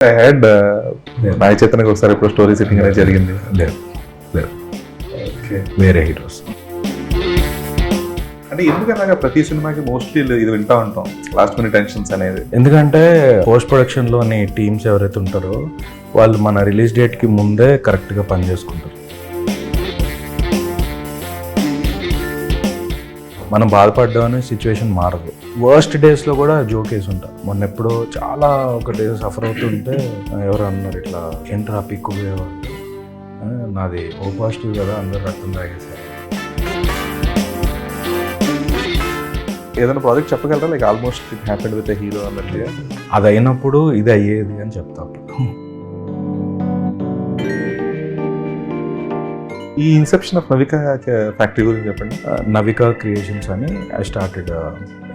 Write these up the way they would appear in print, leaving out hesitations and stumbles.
I had నాగ చైతన్యకి ఒకసారి ఇప్పుడు story sitting అనేది జరిగింది. లేదు లేదు ఓకే, వేరే హీరోస్. అంటే ఎందుకన్నాగా ప్రతి సినిమాకి మోస్ట్లీ ఇది వింటా ఉంటాం లాస్ట్ మినిట్ టెన్షన్స్ అనేది. ఎందుకంటే పోస్ట్ ప్రొడక్షన్లోని టీమ్స్ ఎవరైతే ఉంటారో వాళ్ళు మన రిలీజ్ డేట్కి ముందే కరెక్ట్గా పని చేసుకుంటారు. మనం బాధపడ్డామని సిచ్యువేషన్ మారదు. వర్స్ట్ డేస్లో కూడా జోకేసి ఉంటాం. మొన్న ఎప్పుడో చాలా ఒక డే సఫర్ అవుతుంటే ఎవరు అన్నారు ఇట్లా ఏంట్రా పిక్కు నాది ఓ పాజిటివ్ కదా, అందరు రక్తం తాగేసారు. ఏదైనా ప్రాజెక్ట్ చెప్పగలరా, like almost it happened with a hero అన్నట్లుగా? అది అయినప్పుడు ఇది అయ్యేది అని చెప్తా. ఈ ఇన్సెప్షన్ ఆఫ్ నవిక ఫ్యాక్టరీ గురించి చెప్పండి. నవికా క్రియేషన్స్ అని ఐ స్టార్టెడ్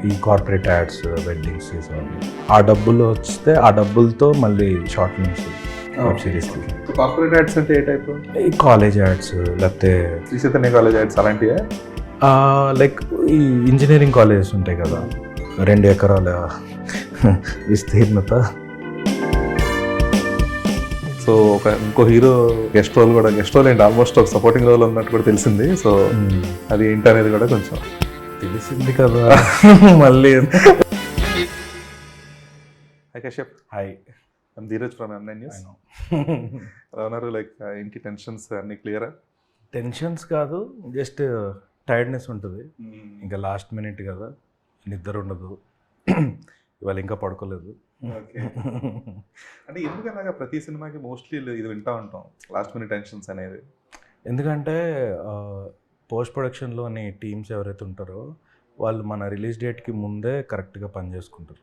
ఈ కార్పొరేట్ యాడ్స్, వెడ్డింగ్ సీజన్. ఆ డబ్బులు వస్తే ఆ డబ్బులతో మళ్ళీ short films, web series. Corporate ads అంటే ఏ టైప్? ఈ కాలేజ్ యాడ్స్ లేకపోతే శ్రీ చైతన్య కాలేజ్ యాడ్స్ అలాంటివే? లైక్ ఈ ఇంజనీరింగ్ కాలేజెస్ ఉంటాయి కదా, 2 ఎకరాల విస్తీర్ణత. సో ఒక ఇంకో హీరో గెస్ట్ రోల్ ఏంటి ఆల్మోస్ట్ ఒక సపోర్టింగ్ రోల్ ఉన్నట్టు కూడా తెలిసింది. సో అది ఏంటి అనేది కూడా కొంచెం తెలిసింది కదా మళ్ళీ. Hi Kashyap. Hi, I'm Dheeraj from M9 News. ఎలా ఉన్నారు? లైక్ ఏంటి టెన్షన్స్ అన్ని క్లియరా? టెన్షన్స్ కాదు, జస్ట్ టైర్డ్నెస్ ఉంటుంది. ఇంకా లాస్ట్ మినిట్ కదా, నిద్ర ఉండదు. ఇవాళ ఇంకా పడుకోలేదు. ఓకే, అంటే ఎందుకన్నాగా ప్రతి సినిమాకి మోస్ట్లీ ఇది వింటా ఉంటాం లాస్ట్ మినిట్ టెన్షన్స్ అనేది? ఎందుకంటే పోస్ట్ ప్రొడక్షన్లోని టీమ్స్ ఎవరైతే ఉంటారో వాళ్ళు మన రిలీజ్ డేట్కి ముందే కరెక్ట్గా పని చేసుకుంటారు.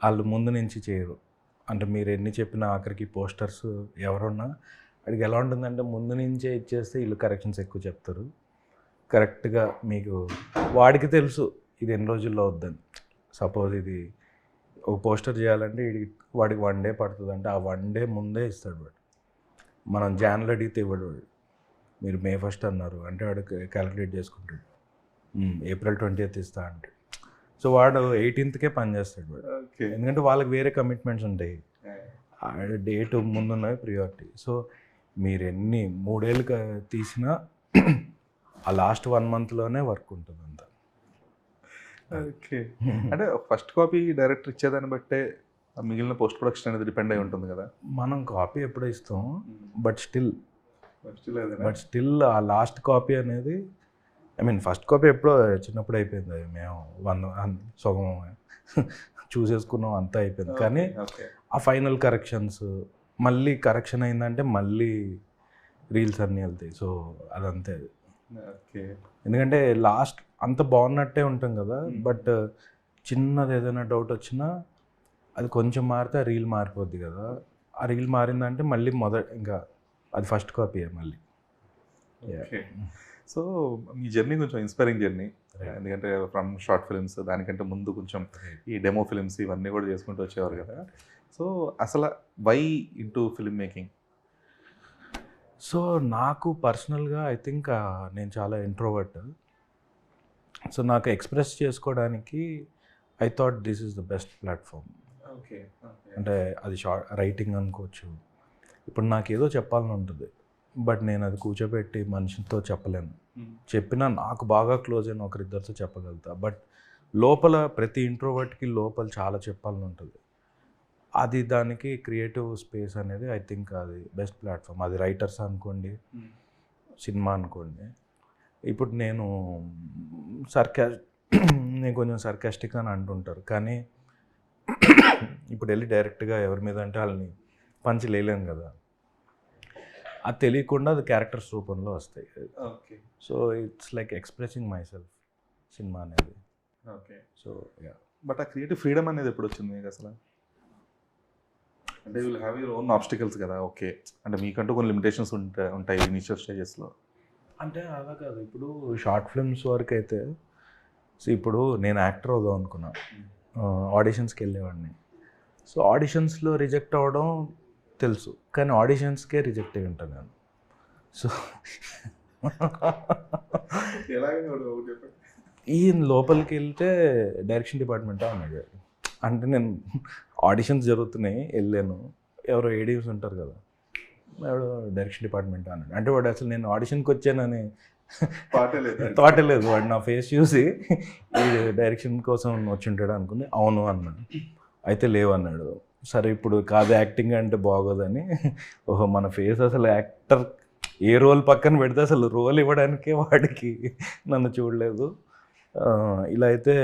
వాళ్ళు ముందు నుంచి చేయరు. అంటే మీరు ఎన్ని చెప్పినా ఆఖరికి పోస్టర్స్ ఎవరున్నా అడిగి ఎలా ఉంటుందంటే ముందు నుంచే ఇచ్చేస్తే వీళ్ళు కరెక్షన్స్ ఎక్కువ చెప్తారు. కరెక్ట్గా మీకు వాడికి తెలుసు ఇది ఎన్ని రోజుల్లో అవుద్దని. సపోజ్ ఇది ఒక పోస్టర్ చేయాలంటే వాడికి 1 డే పడుతుంది అంటే ఆ 1 డే ముందే ఇస్తాడు వాడు. మనం జాన్లో అడిగితే ఇవ్వడు వాడు. మీరు May 1st అన్నారు అంటే వాడు క్యాలిక్యులేట్ చేసుకుంటాడు, April 20th ఇస్తా అంటే. సో వాడు 18th పని చేస్తాడు వాడు. ఎందుకంటే వాళ్ళకి వేరే కమిట్మెంట్స్ ఉంటాయి. Date ముందున్నవి priority. సో మీరు ఎన్ని 3 ఏళ్ళు తీసినా ఆ లాస్ట్ 1 monthలోనే వర్క్ ఉంటుంది అంతా. ఓకే, అంటే ఫస్ట్ కాపీ డైరెక్టర్ ఇచ్చేదాన్ని బట్టే మిగిలిన పోస్ట్ ప్రొడక్షన్ అనేది డిపెండ్ అయి ఉంటుంది కదా. మనం కాపీ ఎప్పుడో ఇస్తాం, బట్ స్టిల్ ఆ లాస్ట్ కాపీ అనేది, ఐ మీన్ ఫస్ట్ కాపీ ఎప్పుడో చిన్నప్పుడు అయిపోయింది. అది మేము 1 సగం చూసేసుకున్నాం, అంతా అయిపోయింది. కానీ ఆ ఫైనల్ కరెక్షన్స్ మళ్ళీ కరెక్షన్ అయిందంటే మళ్ళీ రీల్స్ అన్నీ వెళ్తాయి. సో అదంతే. ఓకే, ఎందుకంటే లాస్ట్ అంత బాగున్నట్టే ఉంటాం కదా, బట్ చిన్నది ఏదైనా డౌట్ వచ్చినా అది కొంచెం మారితే ఆ రీల్ మారిపోద్ది కదా. ఆ రీల్ మారిందంటే మళ్ళీ ఇంకా అది ఫస్ట్ కాపీ మళ్ళీ. సో మీ జర్నీ కొంచెం ఇన్స్పైరింగ్ జర్నీ. ఎందుకంటే ఫ్రమ్ షార్ట్ ఫిల్మ్స్, దానికంటే ముందు కొంచెం ఈ డెమో ఫిల్మ్స్ ఇవన్నీ కూడా చేసుకుంటూ వచ్చేవారు కదా. సో అసలు why into film making? So నాకు పర్సనల్గా ఐ థింక్ నేను చాలా ఇంట్రోవర్ట్. సో నాకు ఎక్స్ప్రెస్ చేసుకోవడానికి I thought this is the best platform. Okay, అంటే అది రైటింగ్ అనుకోవచ్చు. ఇప్పుడు నాకు ఏదో చెప్పాలని ఉంటుంది, బట్ నేను అది కూర్చోబెట్టి మనిషితో చెప్పలేను. చెప్పినా నాకు బాగా క్లోజ్ అయిన ఒకరిద్దరితో చెప్పగలుగుతా. బట్ లోపల ప్రతి ఇంట్రోవర్ట్కి లోపల చాలా చెప్పాలని ఉంటుంది. అది దానికి క్రియేటివ్ స్పేస్ అనేది ఐ థింక్ అది బెస్ట్ ప్లాట్ఫామ్. అది రైటర్స్ అనుకోండి, సినిమా అనుకోండి. ఇప్పుడు నేను కొంచెం సర్కాస్టిక్ అని అంటుంటారు, కానీ ఇప్పుడు వెళ్ళి డైరెక్ట్గా ఎవరి మీద అంటే వాళ్ళని పంచి లేలేను కదా. అది తెలియకుండా అది క్యారెక్టర్స్ రూపంలో వస్తాయి. Okay, so it's like expressing myself cinema అనేది. Okay, so ya. బట్ ఆ క్రియేటివ్ ఫ్రీడమ్ అనేది ఎప్పుడు వచ్చింది మీకు అసలు? అంటే will have your own obstacles కదా. ఓకే, అంటే మీకంటూ కొన్ని లిమిటేషన్స్ ఉంటాయి ఇనిషియల్ స్టేజెస్లో. అంటే అలా కాదు, ఇప్పుడు షార్ట్ ఫిల్మ్స్ వరకు అయితే ఇప్పుడు నేను యాక్టర్ అవుదాం అనుకున్నా, ఆడిషన్స్కి వెళ్ళేవాడిని. సో ఆడిషన్స్లో రిజెక్ట్ అవ్వడం తెలుసు, కానీ ఆడిషన్స్కే రిజెక్ట్ అయ్యి ఉంటాను నేను. సో ఈయన లోపలికి వెళ్తే డైరెక్షన్ డిపార్ట్మెంటే అన్నాడు. అంటే నేను ఆడిషన్స్ జరుగుతున్నాయి, వెళ్ళాను. ఎవరో ఏడీస్ ఉంటారు కదా, వాడు డైరెక్షన్ డిపార్ట్మెంట్ అన్నాడు. అంటే వాడు అసలు నేను ఆడిషన్కి వచ్చానని థాటే లేదు. వాడు నా ఫేస్ చూసి ఈ డైరెక్షన్ కోసం వచ్చి ఉంటాడు అనుకుని అవును అన్నాడు. అయితే లేవు అన్నాడు. సరే ఇప్పుడు కాదు యాక్టింగ్ అంటే బాగోదని, ఓహో మన ఫేస్ అసలు యాక్టర్ ఏ రోల్ పక్కన పెడితే అసలు రోల్ ఇవ్వడానికే వాడికి నన్ను చూడలేదు, ఇలా అయితే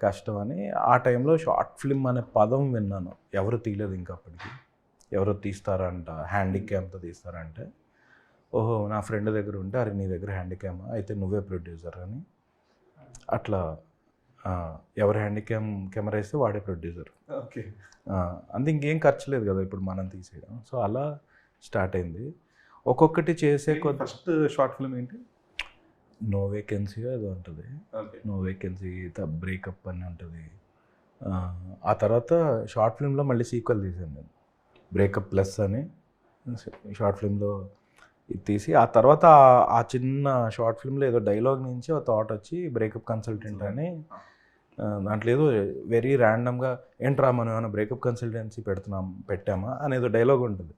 కష్టం అని. ఆ టైంలో షార్ట్ ఫిల్మ్ అనే పదం విన్నాను. ఎవరు తీయలేదు ఇంకా అప్పటికి. ఎవరో తీస్తారంట, హ్యాండిక్యామ్తో తీస్తారంటే, ఓహో నా ఫ్రెండ్ దగ్గర ఉంటే అరే నీ దగ్గర హ్యాండిక్యామా అయితే నువ్వే ప్రొడ్యూసర్ అని. అట్లా ఎవరు హ్యాండిక్యామ్ కెమెరా ఇస్తే వాడే ప్రొడ్యూసర్. ఓకే. అంతే, ఇంకేం ఖర్చు లేదు కదా ఇప్పుడు మనం తీసేయడం. సో అలా స్టార్ట్ అయింది. ఒక్కొక్కటి చేసే ఫస్ట్ షార్ట్ ఫిల్మ్ ఏంటి? నో వేకెన్సీ అది ఉంటుంది. నో వేకెన్సీ, బ్రేకప్ అని ఉంటుంది. ఆ తర్వాత షార్ట్ ఫిల్మ్లో మళ్ళీ సీక్వెల్ తీసాను నేను, బ్రేకప్ ప్లస్ అని షార్ట్ ఫిల్మ్లో ఇది తీసి, ఆ తర్వాత ఆ చిన్న షార్ట్ ఫిల్మ్లో ఏదో డైలాగ్ నుంచి ఒక థాట్ వచ్చి బ్రేకప్ కన్సల్టెంట్ అని, దాంట్లో ఏదో వెరీ ర్యాండమ్గా ఏంట్రా మనం ఏమైనా బ్రేకప్ కన్సల్టెన్సీ పెట్టామా అనేదో డైలాగ్ ఉంటుంది.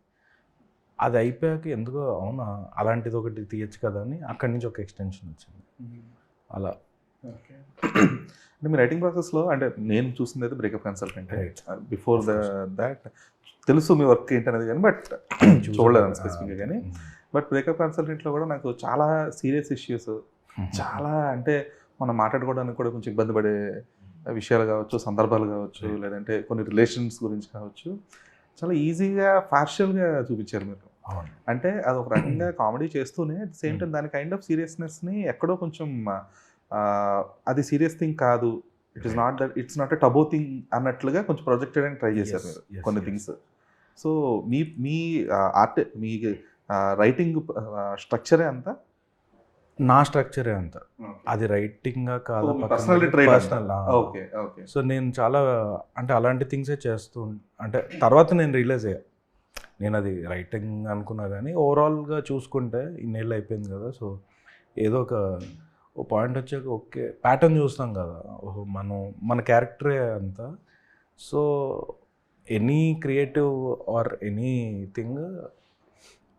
అది అయిపోయాక ఎందుకో అవునా అలాంటిది ఒకటి తీయచ్చు కదా అని అక్కడి నుంచి ఒక ఎక్స్టెన్షన్ వచ్చింది. అలా అంటే మీ రైటింగ్ ప్రాసెస్లో, అంటే నేను చూసింది అయితే బ్రేకప్ కన్సల్టెంట్, బిఫోర్ దాట్ తెలుసు మీ వర్క్ ఏంటనేది కానీ, బట్ చూడలేదు స్పెసిఫిక్గా కానీ. బట్ బ్రేకప్ కన్సల్టెంట్లో కూడా నాకు చాలా సీరియస్ ఇష్యూస్, చాలా అంటే మనం మాట్లాడుకోవడానికి కూడా కొంచెం ఇబ్బంది పడే విషయాలు కావచ్చు, సందర్భాలు కావచ్చు, లేదంటే కొన్ని రిలేషన్స్ గురించి కావచ్చు, చాలా ఈజీగా పార్షియల్గా చూపించారు మీరు. అంటే అది ఒక రకంగా కామెడీ చేస్తూనే అట్ సేమ్ టైం దాని కైండ్ ఆఫ్ సీరియస్నెస్ని ఎక్కడో కొంచెం అది సీరియస్ థింగ్ కాదు, ఇట్స్ నాట్ ఎ టబో థింగ్ అన్నట్లుగా కొంచెం ప్రొజెక్ట్ చేయడానికి ట్రై చేశారు మీరు కొన్ని థింగ్స్. సో మీ ఆర్ట్, మీ రైటింగ్ స్ట్రక్చరే అంతా? నా స్ట్రక్చరే అంతా. అది రైటింగ్గా కాదు, పర్సనల్. సో నేను చాలా అంటే అలాంటి థింగ్సే చేస్తూ, అంటే తర్వాత నేను రియలైజ్ అయ్యా నేను అది రైటింగ్ అనుకున్నా కానీ ఓవరాల్గా చూసుకుంటే ఇన్నేళ్ళు అయిపోయింది కదా. సో ఏదో ఓ పాయింట్ వచ్చాక ఓకే ప్యాటర్న్ చూస్తాం కదా, ఓహో మన క్యారెక్టరే అంతా. So any creative or anything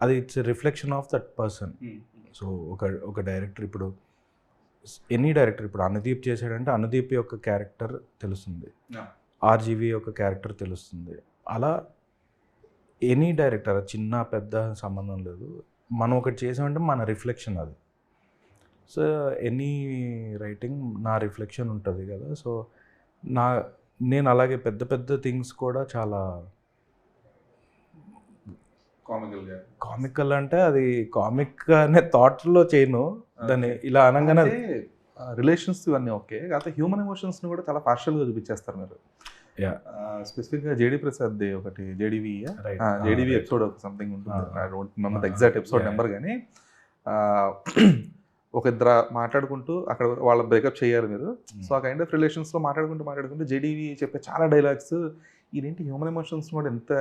అది it's reflection of that person. So ఒక డైరెక్టర్, ఇప్పుడు ఎనీ డైరెక్టర్, ఇప్పుడు అనుదీప్ చేశాడంటే అనుదీప్ యొక్క క్యారెక్టర్ తెలుస్తుంది, ఆర్జీవి యొక్క క్యారెక్టర్ తెలుస్తుంది. అలా ఎనీ డైరెక్టర్ చిన్న పెద్ద సంబంధం లేదు, మనం ఒకటి చేసామంటే మన రిఫ్లెక్షన్ అది. సో ఎనీ రైటింగ్ నా రిఫ్లెక్షన్ ఉంటుంది కదా. సో నేను అలాగే పెద్ద పెద్ద థింగ్స్ కూడా చాలా కామికల్, అంటే అది కామిక్ అనే థాట్లో చేయను దాన్ని, ఇలా అనగానే రిలేషన్స్ ఇవన్నీ ఓకే, కాకపోతే హ్యూమన్ ఎమోషన్స్ని కూడా చాలా పార్షియల్గా చూపించేస్తారు మీరు. స్పెసిఫిక్గా జేడి ప్రసాద్ ఒకటి జేడీవి ఎపిసోడ్ ఒక సంథింగ్ ఉంటుంది, I don't remember exact episode number, కానీ ఒక ఇద్దరు మాట్లాడుకుంటూ అక్కడ వాళ్ళ బ్రేకప్ చేయాలి మీరు. సో ఆ కైండ్ ఆఫ్ రిలేషన్స్లో మాట్లాడుకుంటూ జేడీవి చెప్పే చాలా డైలాగ్స్, ఇదేంటి హ్యూమన్ ఎమోషన్స్ కూడా ఎంత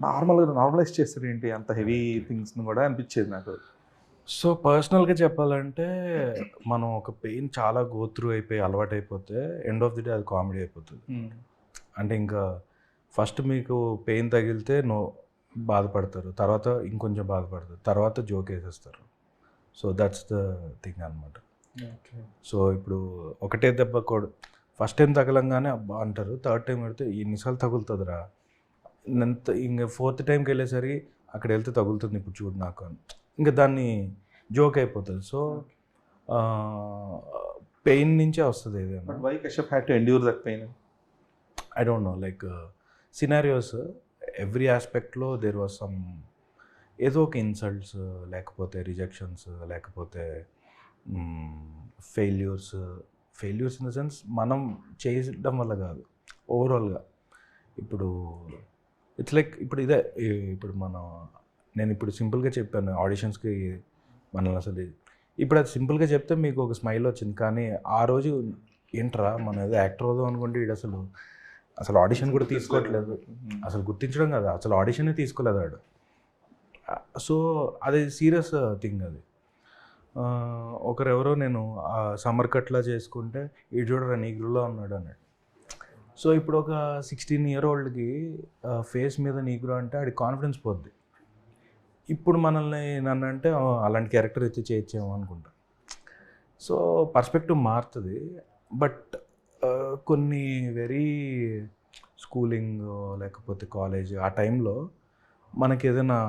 నార్మలైజ్ చేస్తారు ఏంటి అంత హెవీ థింగ్స్ని కూడా అనిపించేది నాకు. సో పర్సనల్గా చెప్పాలంటే మనం ఒక పెయిన్ చాలా గోత్రూ అయిపోయి అలవాటు అయిపోతే ఎండ్ ఆఫ్ ది డే అది కామెడీ అయిపోతుంది. అంటే ఇంకా ఫస్ట్ మీకు పెయిన్ తగిలితే బాధపడతారు, తర్వాత ఇంకొంచెం బాధపడతారు, తర్వాత జోక్ వేసేస్తారు. సో దట్స్ ద థింగ్ అనమాట. సో ఇప్పుడు ఒకటే దెబ్బ కూడా ఫస్ట్ టైం తగలంగానే అబ్బా అంటారు, థర్డ్ టైం పెడితే ఎన్నిసార్లు తగులుతుందిరా, ఇంకా ఫోర్త్ టైంకి వెళ్ళేసరికి అక్కడ వెళ్తే తగులుతుంది ఇప్పుడు చూడు నాకు అని, ఇంకా దాన్ని జోక్ అయిపోతుంది. సో పెయిన్ నుంచే వస్తుంది ఏదైనా. Why Kashyap had to endure that pain? I don't know, like scenarios every ఆస్పెక్ట్లో దేర్ వాజ్ సమ్ ఏదో ఒక ఇన్సల్ట్స్, లేకపోతే రిజెక్షన్స్, లేకపోతే ఫెయిల్యూర్స్ ఇన్ ద సెన్స్ మనం చేయడం వల్ల కాదు, ఓవరాల్గా. ఇప్పుడు ఇట్స్ లైక్ ఇప్పుడు ఇదే, ఇప్పుడు నేను ఇప్పుడు సింపుల్గా చెప్పాను ఆడిషన్స్కి మనల్ని అసలు, ఇప్పుడు అది సింపుల్గా చెప్తే మీకు ఒక స్మైల్ వచ్చింది, కానీ ఆ రోజు ఏంట్రా మనం ఏదో యాక్టర్ అవుదాం అనుకుంటే వీడు అసలు ఆడిషన్ కూడా తీసుకోవట్లేదు, అసలు గుర్తించడం కదా, అసలు ఆడిషనే తీసుకోలేదు వాడు. సో అది సీరియస్ థింగ్ అది. ఒకరెవరో నేను సమ్మర్ కట్లా చేసుకుంటే ఈ చూడరా నీగ్రులో ఉన్నాడు అన్నాడు. సో ఇప్పుడు ఒక 16-year-oldకి ఫేస్ మీద నీగ్రో అంటే ఆడి కాన్ఫిడెన్స్ పోద్ది. ఇప్పుడు మనల్ని నన్ను అంటే అలాంటి క్యారెక్టర్ అయితే చేయొచ్చేమో అనుకుంటా. సో పర్స్పెక్టివ్ మారుతుంది. బట్ కొన్ని వెరీ స్కూలింగ్ లేకపోతే కాలేజ్ ఆ టైంలో మనకి ఏదైనా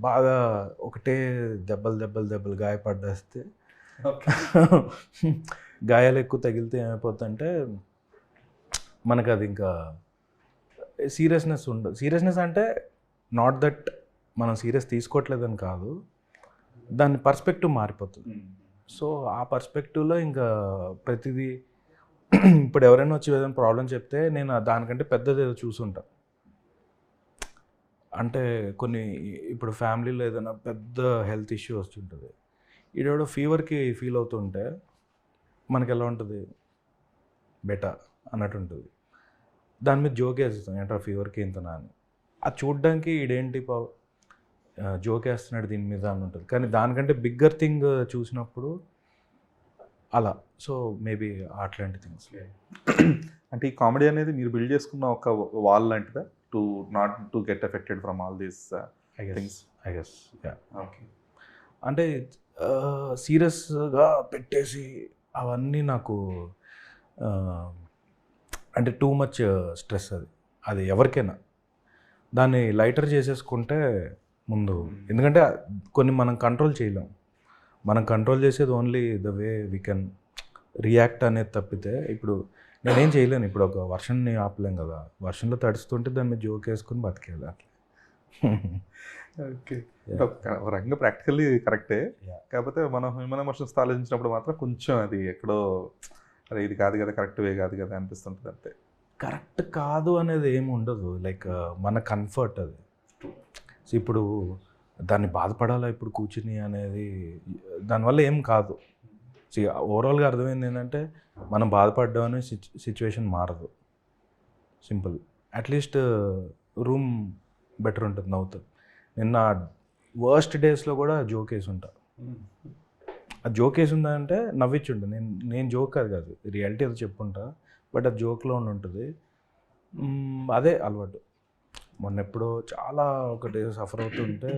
బాగా ఒకటే దెబ్బలు గాయపడ్డేస్తే గాయాలు ఎక్కువ తగిలితే ఏమైపోతుందంటే మనకు అది ఇంకా సీరియస్నెస్ ఉండదు. సీరియస్నెస్ అంటే నాట్ దట్ మనం సీరియస్ తీసుకోవట్లేదని కాదు, దాని పర్స్పెక్టివ్ మారిపోతుంది. సో ఆ పర్స్పెక్టివ్లో ఇంకా ప్రతిదీ ఇప్పుడు ఎవరైనా వచ్చి ఏదైనా ప్రాబ్లం చెప్తే నేను దానికంటే పెద్దది ఏదో చూసుంటా. అంటే కొన్ని ఇప్పుడు ఫ్యామిలీలో ఏదైనా పెద్ద హెల్త్ ఇష్యూ వస్తుంటుంది, ఈడెవడో ఫీవర్కి ఫీల్ అవుతుంటే మనకి ఎలా ఉంటుంది, బెటర్ అన్నట్టు ఉంటుంది. దాని మీద జోక్ వేస్తాం, ఏంటో ఫీవర్కి ఇంతనా అని. అది చూడ్డానికి ఈడేంటి జోక్ వేస్తున్నాడు దీని మీద అని ఉంటుంది. కానీ దానికంటే బిగ్గర్ థింగ్ చూసినప్పుడు అలా. సో మేబీ అట్లాంటి థింగ్స్. అంటే ఈ కామెడీ అనేది మీరు బిల్డ్ చేసుకున్న ఒక వాల్ లాంటిదా not to get affected from all these things? I guess yeah. Okay. అంటే సీరియస్గా పెట్టేసి అవన్నీ నాకు అంటే టూ మచ్ స్ట్రెస్. అది ఎవరికైనా దాన్ని లైటర్ చేసేసుకుంటే ముందు, ఎందుకంటే కొన్ని మనం కంట్రోల్ చేయలేం. మనం కంట్రోల్ చేసేది only the way we can react అనేది తప్పితే ఇప్పుడు నేనేం చేయలేను. ఇప్పుడు ఒక వర్షన్ని ఆపలేం కదా, వర్షంలో తడుస్తుంటే దాని మీద జోక్ వేసుకుని బతికేది అట్లా. ఓకే. ఒక రకంగా ప్రాక్టికల్లీ కరెక్టే, కాకపోతే మనం హ్యూమన్ ఎమోషన్స్ ఆలోచించినప్పుడు మాత్రం కొంచెం అది ఎక్కడో అరే ఇది కాదు కదా, కరెక్ట్ వే కాదు కదా అనిపిస్తుంటుంది అంతే. కరెక్ట్ కాదు అనేది ఏమి ఉండదు, లైక్ మన కంఫర్ట్ అది. సో ఇప్పుడు దాన్ని బాధపడాలా ఇప్పుడు కూర్చుని అనేది దానివల్ల ఏం కాదు. సో ఓవరాల్గా అర్థమైంది ఏంటంటే మనం బాధపడ్డాం అనే సిచ్యువేషన్ మారదు. సింపుల్. అట్లీస్ట్ రూమ్ బెటర్ ఉంటుంది, నవ్వుతుంది. నిన్న వర్స్ట్ డేస్లో కూడా జోక్ వేసి ఉంటా. ఆ జోక్ వేసి ఉందంటే నవ్వించుంటా. నేను జోక్ కాదు రియాలిటీ అది చెప్పుంటా, బట్ అది జోక్లో ఉంటుంది. అదే అలవాటు. మొన్న ఎప్పుడో చాలా ఒకటి సఫర్ అవుతుంటే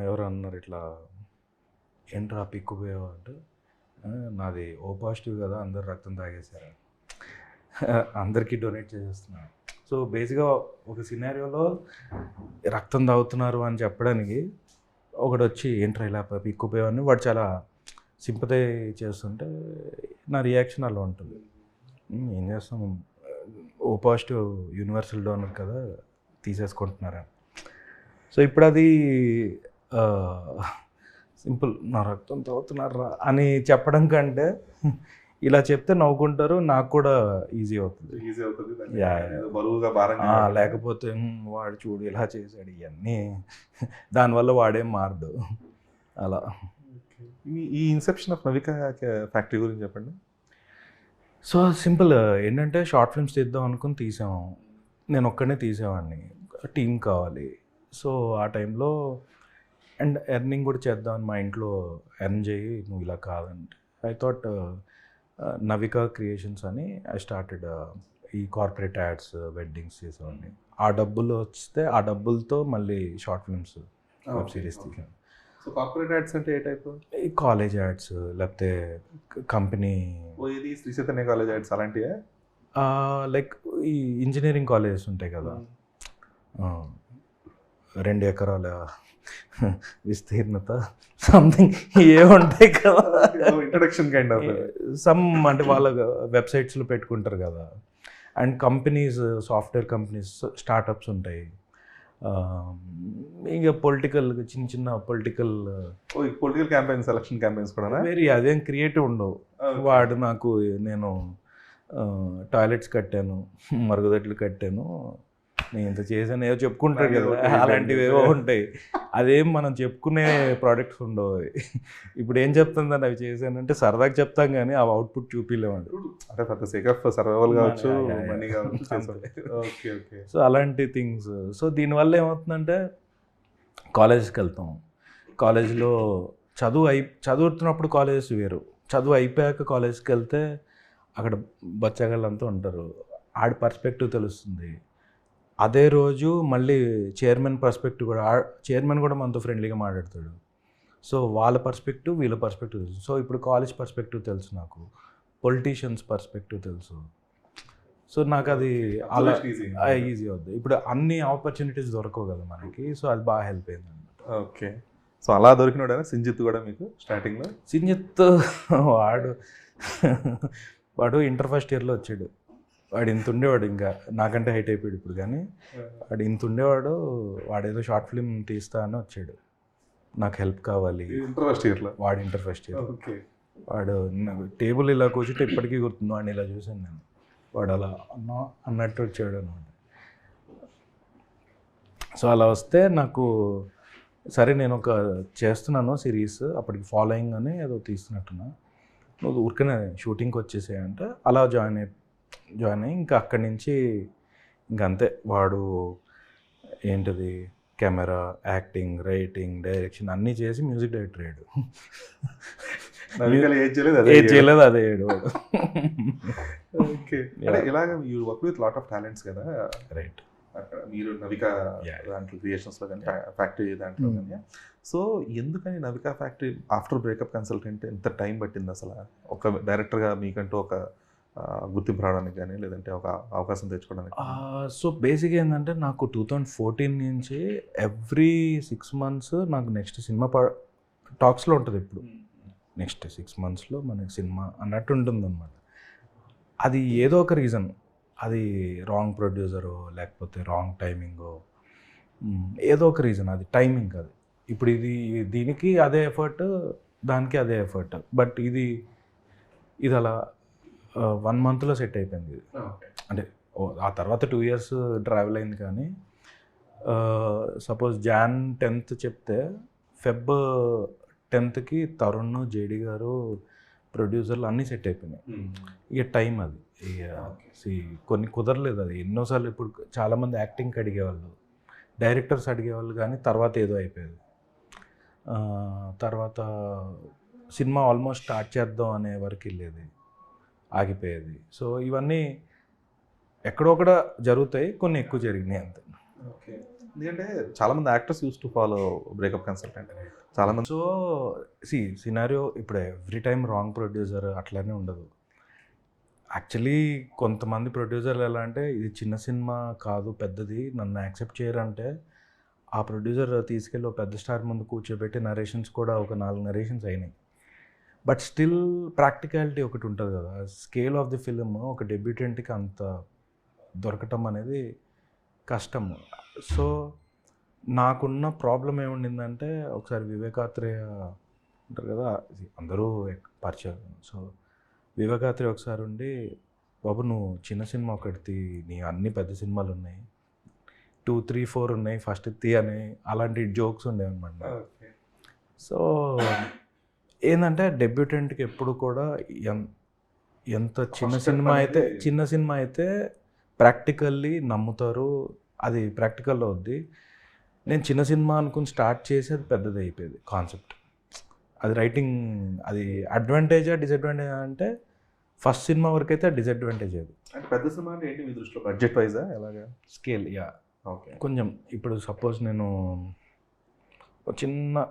ఎవరు అన్నారు ఇట్లా, ఏంట్రా పిక్కుపోయావు అంటే, నాది ఓ పాజిటివ్ కదా, అందరు రక్తం తాగేశారు, అందరికీ డొనేట్ చేసేస్తున్నాను. సో బేసిక్గా ఒక సినారియోలో రక్తం తాగుతున్నారు అని చెప్పడానికి ఒకడు వచ్చి ఏంట్రా ఇలా పిక్కుపోయావు అని వాడు చాలా సింపథై చేస్తుంటే నా రియాక్షన్ అలా ఉంటుంది. ఏం చేస్తాం, ఓ పాజిటివ్ యూనివర్సల్ డోనర్ కదా, తీసేసుకుంటున్నారా. సో ఇప్పుడు అది సింపుల్, నా రక్తం తాగుతున్నారా అని చెప్పడం కంటే ఇలా చెప్తే నవ్వుకుంటారు, నాకు కూడా ఈజీ అవుతుంది. లేకపోతే వాడు చూడు ఇలా చేశాడు ఇవన్నీ, దానివల్ల వాడేం మారడు అలా. ఈ ఇన్సెప్షన్ ఆఫ్ నవిక ఫ్యాక్టరీ గురించి చెప్పండి. సో సింపుల్ ఏంటంటే షార్ట్ ఫిల్మ్స్ తీద్దాం అనుకుని తీసాము. నేను ఒక్కడనే తీసేవాడిని, టీం కావాలి. సో ఆ టైంలో అండ్ ఎర్నింగ్ కూడా చేద్దామని మా ఇంట్లో ఎర్న్ చేయి నువ్వు ఇలా కాదంటే ఐ థాట్ నవిక క్రియేషన్స్ అని ఐ స్టార్టెడ్. ఈ కార్పొరేట్ యాడ్స్ వెడ్డింగ్స్ చేసేవాడిని. ఆ డబ్బులు వస్తే ఆ డబ్బులతో మళ్ళీ షార్ట్ ఫిల్మ్స్ వెబ్ సిరీస్ తీసాను. సో కార్పొరేట్ యాడ్స్ అంటే ఏ టైప్? ఈ కాలేజ్ యాడ్స్ లేకపోతే కంపెనీ, ఇది శ్రీ చైతన్య కాలేజ్ యాడ్స్ అలాంటివే. లైక్ ఈ ఇంజనీరింగ్ కాలేజెస్ ఉంటాయి కదా, 2 ఎకరాల విస్తీర్ణత సంథింగ్ ఏ ఉంటాయి కదా, ఇంట్రడక్షన్ కైండ్ ఆఫ్ సమ్ అంటే వాళ్ళ వెబ్సైట్స్లో పెట్టుకుంటారు కదా. And companies, software companies, startups ఉంటాయి. ఇంకా పొలిటికల్ చిన్న పొలిటికల్ క్యాంపెయిన్స్, ఎలక్షన్ క్యాంపెయిన్స్ కూడా వేరే అదేం క్రియేటివ్ ఉండవు. వాడు నాకు నేను టాయిలెట్స్ కట్టాను, మరుగుదొడ్లు కట్టాను, నేను ఇంత చేశాను ఏదో చెప్పుకుంటారు కదా, అలాంటివి ఏవో ఉంటాయి. అదేం మనం చెప్పుకునే ప్రోడక్ట్స్ ఉండవు. ఇప్పుడు ఏం చెప్తుందని అవి చేశానంటే సరదాగా చెప్తాం కానీ ఆ అవుట్పుట్ చూపించలేమండి. అంటే for the sake of survival కావచ్చు, మనీ కావచ్చు. Okay okay. సో అలాంటి థింగ్స్. సో దీనివల్ల ఏమవుతుందంటే కాలేజ్కి వెళ్తాం, కాలేజ్లో చదువుతున్నప్పుడు కాలేజెస్ వేరు, చదువు అయిపోయాక కాలేజ్కి వెళ్తే అక్కడ బచ్చగాళ్ళంతా ఉంటారు. ఆడి పర్స్పెక్టివ్ తెలుస్తుంది. అదే రోజు మళ్ళీ చైర్మన్ పర్స్పెక్టివ్ కూడా, చైర్మన్ కూడా మనతో ఫ్రెండ్లీగా మాట్లాడతాడు. సో వాళ్ళ పర్స్పెక్టివ్, వీళ్ళ పర్స్పెక్టివ్ తెలుసు. సో ఇప్పుడు కాలేజ్ పర్స్పెక్టివ్ తెలుసు, నాకు పొలిటీషియన్స్ పర్స్పెక్టివ్ తెలుసు. సో నాకు అది అలా ఈజీ అవుద్ది. ఇప్పుడు అన్ని ఆపర్చునిటీస్ దొరకవు కదా మనకి, సో అది బాగా హెల్ప్ అయింది అనమాట. ఓకే. సో అలా దొరికినోడైనా సింజిత్ కూడా మీకు స్టార్టింగ్లో? సింజిత్ వాడు ఇంటర్ ఫస్ట్ ఇయర్లో వచ్చాడు. వాడు ఇంత ఉండేవాడు, ఇంకా నాకంటే హైట్ అయిపోయాడు ఇప్పుడు. కానీ వాడు ఇంత ఉండేవాడు. వాడేదో షార్ట్ ఫిల్మ్ తీస్తా అని వచ్చాడు, నాకు హెల్ప్ కావాలి. ఇంటర్ ఫస్ట్ ఇయర్లో? వాడు ఇంటర్ ఫస్ట్ ఇయర్. ఓకే. వాడు టేబుల్ ఇలా కూర్చుంటే ఇప్పటికీ గుర్తుంది. వాడిని ఇలా చూసాను నేను. వాడు అలా అన్నట్టు వచ్చాడు అనమాట. సో అలా వస్తే నాకు, సరే నేను ఒక చేస్తున్నాను సిరీస్, అప్పటికి ఫాలోయింగ్ అని ఏదో తీస్తున్నట్టున్నా, నువ్వు ఊరికనే షూటింగ్కి వచ్చేసాయంటే అలా జాయిన్ అయ్యి ఇంకా అక్కడి నుంచి ఇంకంతే. వాడు ఏంటిది, కెమెరా, యాక్టింగ్, రైటింగ్, డైరెక్షన్ అన్నీ చేసి మ్యూజిక్ డైరెక్టర్ అయ్యాడు. ఏది చేయలేదు అదే అయ్యాడు వాడు. ఓకే. అంటే ఇలాగ you work with lot of talents కదా. రైట్. అక్కడ మీరు నవికా దాంట్లో క్రియేషన్స్లో కానీ ఫ్యాక్టరీ దాంట్లో కానీ, సో ఎందుకని Navika factory after breakup consultant ఎంత టైం పట్టింది అసలు? ఒక డైరెక్టర్గా మీకంటూ ఒక గుర్తింపు రావడానికి కానీ, లేదంటే ఒక అవకాశం తెచ్చుకోవడానికి? సో బేసిక్గా ఏంటంటే, నాకు 2014 నుంచి ఎవ్రీ 6 months నాకు నెక్స్ట్ సినిమా టాక్స్లో ఉంటుంది. ఇప్పుడు నెక్స్ట్ 6 monthsలో మనకి సినిమా అన్నట్టు ఉంటుందన్నమాట. అది ఏదో ఒక రీజన్, అది రాంగ్ ప్రొడ్యూసరో లేకపోతే రాంగ్ టైమింగో, ఏదో ఒక రీజన్, అది టైమింగ్. అది ఇప్పుడు దీనికి అదే ఎఫర్ట్, దానికి అదే ఎఫర్ట్, బట్ ఇది అలా 1 monthలో సెట్ అయిపోయింది. అంటే ఆ తర్వాత 2 years ట్రావెల్ అయింది. కానీ సపోజ్ Jan 10th చెప్తే Feb 10th తరుణ్, జేడి గారు, ప్రొడ్యూసర్లు అన్నీ సెట్ అయిపోయినాయి. ఇక టైం అది. కొన్ని కుదరలేదు. అది ఎన్నోసార్లు, ఇప్పుడు చాలామంది యాక్టింగ్కి అడిగేవాళ్ళు, డైరెక్టర్స్ అడిగేవాళ్ళు, కానీ తర్వాత ఏదో అయిపోయేది. తర్వాత సినిమా ఆల్మోస్ట్ స్టార్ట్ చేద్దాం అనే వరకు వెళ్ళేది, ఆగిపోయేది. సో ఇవన్నీ ఎక్కడొక్కడ జరుగుతాయి, కొన్ని ఎక్కువ జరిగినాయి అంతే. ఓకే. ఎందుకంటే చాలామంది actors use to follow breakup consultant చాలామంది. సో సినారియో ఇప్పుడు ఎవ్రీ టైం రాంగ్ ప్రొడ్యూసర్ అట్లానే ఉండదు. యాక్చువల్లీ కొంతమంది ప్రొడ్యూసర్లు ఎలా అంటే, ఇది చిన్న సినిమా కాదు, పెద్దది, నన్ను యాక్సెప్ట్ చేయరంటే ఆ ప్రొడ్యూసర్ తీసుకెళ్ళి ఒక పెద్ద స్టార్ ముందు కూర్చోబెట్టి నరేషన్స్ కూడా ఒక 4 నరేషన్స్ అయినాయి. బట్ స్టిల్ ప్రాక్టికాలిటీ ఒకటి ఉంటుంది కదా, స్కేల్ ఆఫ్ ది ఫిలిం ఒక డెబ్యూటెంట్కి అంత దొరకటం అనేది కష్టం. సో నాకున్న ప్రాబ్లం ఏముండిందంటే, ఒకసారి వివేకాత్రేయ ఉంటారు కదా, అందరూ పరిచయం. సో వివేకాత్రేయ ఒకసారి ఉండి, బాబు నువ్వు చిన్న సినిమా ఒకటి, నీ అన్ని పెద్ద సినిమాలు ఉన్నాయి, 2, 3, 4 ఉన్నాయి, ఫస్ట్ తీ అని అలాంటి జోక్స్ ఉండేవి అనమాట. సో ఏంటంటే డెబ్యూటెంట్కి ఎప్పుడు కూడా ఎంత చిన్న సినిమా అయితే ప్రాక్టికల్లీ నమ్ముతారు, అది ప్రాక్టికల్లో వద్ది. నేను చిన్న సినిమా అనుకుని స్టార్ట్ చేసి అది పెద్దది అయిపోయేది కాన్సెప్ట్. అది రైటింగ్, అది అడ్వాంటేజా డిసడ్వాంటేజా అంటే, ఫస్ట్ సినిమా వరకు అయితే డిసడ్వాంటేజ్ అది. అంటే పెద్ద సినిమా అంటే ఏంటి మీ దృష్టిలో, బడ్జెట్ వైజా ఎలాగా? Scale, yeah. ఓకే. కొంచెం ఇప్పుడు సపోజ్ నేను ఒక చిన్న,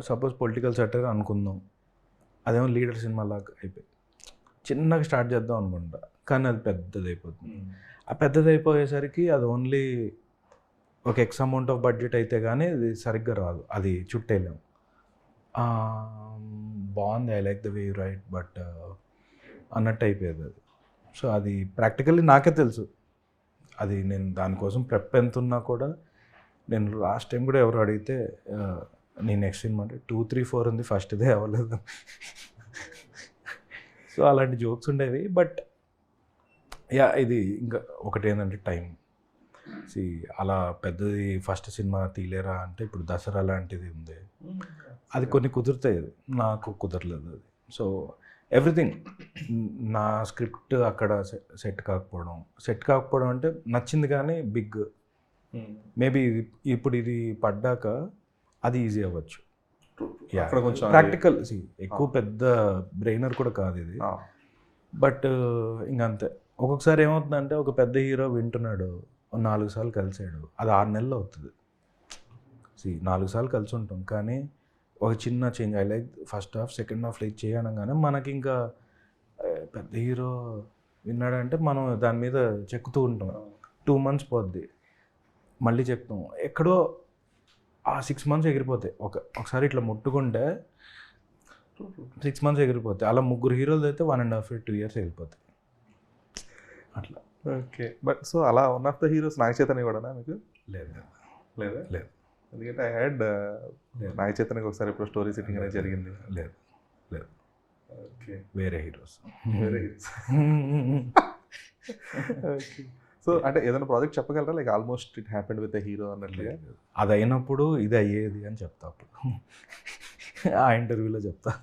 సపోజ్ పొలిటికల్ సెటర్ అనుకుందాం, అదేమో లీడర్ సినిమా లాగా అయిపోయి చిన్నగా స్టార్ట్ చేద్దాం అనుకుంటా, కానీ అది పెద్దది అయిపోతుంది. ఆ పెద్దది అయిపోయేసరికి అది ఓన్లీ ఒక ఎక్స్ అమౌంట్ ఆఫ్ బడ్జెట్ అయితే కానీ అది సరిగ్గా రాదు, అది చుట్టేలేము. బాగుంది, I like the way you right, but అన్నట్టు అయిపోయేది అది. సో అది ప్రాక్టికల్లీ నాకే తెలుసు, అది నేను దానికోసం ప్రెప్ ఎంత ఉన్నా కూడా, నేను లాస్ట్ టైం కూడా ఎవరు అడిగితే నీ నెక్స్ట్ సినిమా అంటే 2, 3, 4 ఉంది, ఫస్ట్దే అవ్వలేదు. సో అలాంటి జోక్స్ ఉండేవి. బట్ యా, ఇది ఇంకా ఒకటి ఏంటంటే టైం. అలా పెద్దది ఫస్ట్ సినిమా తీలేరా అంటే, ఇప్పుడు దసరా లాంటిది ఉంది, అది కొన్ని కుదురుతాయి, నాకు కుదరలేదు అది. సో ఎవ్రీథింగ్, నా స్క్రిప్ట్ అక్కడ సెట్ కాకపోవడం అంటే నచ్చింది, కానీ బిగ్ మేబీ ఇప్పుడు ఇది పడ్డాక అది ఈజీ అవ్వచ్చు. ప్రాక్టికల్, ఎక్కువ పెద్ద బ్రెయినర్ కూడా కాదు ఇది, బట్ ఇంకంతే. ఒక్కొక్కసారి ఏమవుతుందంటే ఒక పెద్ద హీరో వింటున్నాడు, 4 సార్లు కలిసాడు, అది 6 నెలలు అవుతుంది. 4 సార్లు కలిసి ఉంటాం, కానీ ఒక చిన్న change, I like first half, second half like చేయడంగానే మనకి ఇంకా పెద్ద హీరో విన్నాడంటే మనం దాని మీద చెక్కుతూ ఉంటాం. 2 months పోద్ది, మళ్ళీ చెప్తాం, ఎక్కడో ఆ 6 months ఎగిరిపోతాయి. ఒకసారి ఇట్లా ముట్టుకుంటే 6 months ఎగిరిపోతాయి. అలా 3 హీరోలు అయితే 1.5 2 years వెళ్ళిపోతాయి అట్లా. ఓకే, బట్ సో అలా one of the heroes Naga Chaitanya కూడా మీకు లేదు లేదా? లేదు. ఎందుకంటే ఐ హ్యాడ్ నాగ చైతన్యకి ఒకసారి ఇప్పుడు స్టోరీ సిట్టింగ్ అనేది జరిగింది. లేదు లేదు. ఓకే, వేరే హీరోస్. వేరే హీరోస్. ఓకే, సో అంటే ఏదైనా ప్రాజెక్ట్ చెప్పగలరా, like almost it happened with a hero అన్నట్లుగా? అది అయినప్పుడు ఇది అయ్యేది అని చెప్తా అప్పుడు, ఆ ఇంటర్వ్యూలో చెప్తా.